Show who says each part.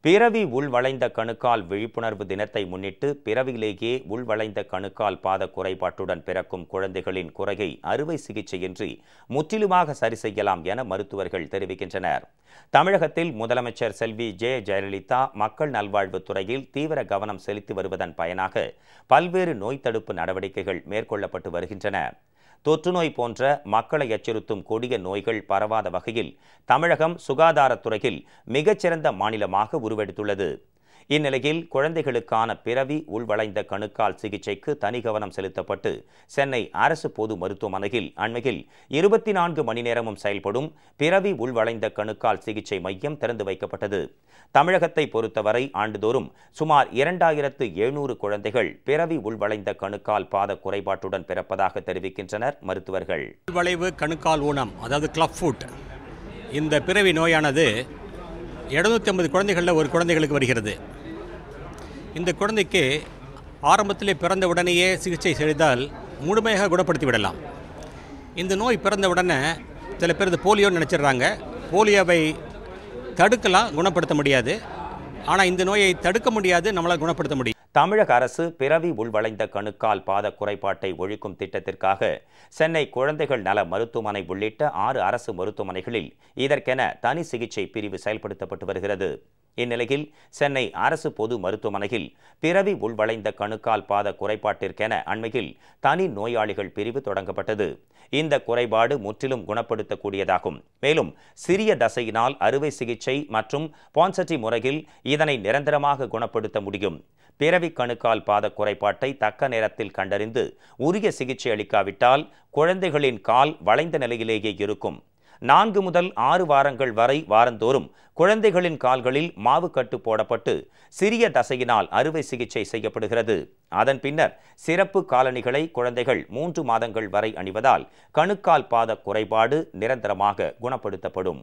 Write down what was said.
Speaker 1: பிறவி உள்வளைந்த கணுக்கால் விழிப்புணர்வு தினத்தை முன்னிட்டு பிறவியிலேயே உள்வளைந்த கணுக்கால் பாத குறைபாட்டுடன் பிறக்கும் குழந்தைகளின் குறையை அறுவை சிகிச்சையின்றி முற்றிலுமாக சரி செய்யலாம் என மருத்துவர்கள் தெரிவிக்கின்றனர். தமிழகத்தில் முதலமைச்சர் செல்வி ஜெயலலிதா மக்கள் நல்வாழ்வுத் துறையில் தீவிர கவனம் செலுத்தி வருவதன் பயனாக பல்வேறு நோய் தடுப்பு நடவடிக்கைகள் மேற்கொள்ளப்பட்டு வருகின்றன. தொற்றுநோய் போன்ற மக்களை அச்சுறுத்தும் கொடிய நோய்கள் பரவாத வகையில் தமிழகம் சுகாதாரத்துறையில் மிகச்சிறந்த மாநிலமாக உருவெடுத்துள்ளது. இந்நிலையில் குழந்தைகளுக்கான பிறவி உள்வளைந்த கணுக்கால் சிகிச்சைக்கு தனி கவனம் செலுத்தப்பட்டு சென்னை அரசு பொது மருத்துவமனையில் அண்மையில் 24 மணி நேரமும் செயல்படும் பிறவி உள்வளைந்த கணுக்கால் சிகிச்சை மையம் திறந்து வைக்கப்பட்டது. தமிழகத்தை பொறுத்தவரை ஆண்டுதோறும் சுமார் 2700 குழந்தைகள் பிறவி உள்வளைந்த கணுக்கால் பாத குறைபாட்டுடன் பிறப்பதாக தெரிவிக்கின்றனர் மருத்துவர்கள்.
Speaker 2: உள்வளைவு கணுக்கால் ஊனம், அதாவது கிளப் ஃபுட், இந்த பிறவி நோயானது 750 குழந்தைகளில் ஒரு குழந்தைகளுக்கு வருகிறது. இந்த குழந்தைக்கு ஆரம்பத்திலே பிறந்த உடனேயே சிகிச்சை செய்தால் முழுமையாக குணப்படுத்தி விடலாம். இந்த நோய் பிறந்த உடனே சில பேர் போலியோன்னு நினச்சிடுறாங்க. போலியோவை தடுக்கலாம், குணப்படுத்த முடியாது. ஆனால் இந்த நோயை தடுக்க முடியாது, நம்மளால் குணப்படுத்த முடியும்.
Speaker 1: தமிழக அரசு பிறவி உள்வளைந்த கணுக்கால் பாத குறைபாட்டை ஒழிக்கும் திட்டத்திற்காக சென்னை குழந்தைகள் நல மருத்துவமனை உள்ளிட்ட 6 அரசு மருத்துவமனைகளில் இதற்கென தனி சிகிச்சை பிரிவு செயல்படுத்தப்பட்டு வருகிறது. இந்நிலையில் சென்னை அரசு பொது மருத்துவமனையில் பிறவி உள்வளைந்த கணுக்கால் பாத குறைபாட்டிற்கென அண்மையில் தனி நோயாளிகள் பிரிவு தொடங்கப்பட்டது. இந்த குறைபாடு முற்றிலும் குணப்படுத்தக்கூடியதாகும். மேலும் சிறிய தசையினால் அறுவை சிகிச்சை மற்றும் பான்சட்டி முறையில் இதனை நிரந்தரமாக குணப்படுத்த முடியும். பிறவி கணுக்கால் பாத குறைபாட்டை தக்க நேரத்தில் கண்டறிந்து உரிய சிகிச்சை அளிக்காவிட்டால் குழந்தைகளின் கால் வளைந்த நிலையிலேயே இருக்கும். 4 முதல் 6 வாரங்கள் வரை வாரந்தோறும் குழந்தைகளின் கால்களில் மாவுக்கட்டு போடப்பட்டு சிறிய தசையினால் அறுவை சிகிச்சை செய்யப்படுகிறது. அதன் பின்னர் சிறப்பு காலணிகளை குழந்தைகள் 3 மாதங்கள் வரை அணிவதால் கணுக்கால் பாத குறைபாடு நிரந்தரமாக குணப்படுத்தப்படும்.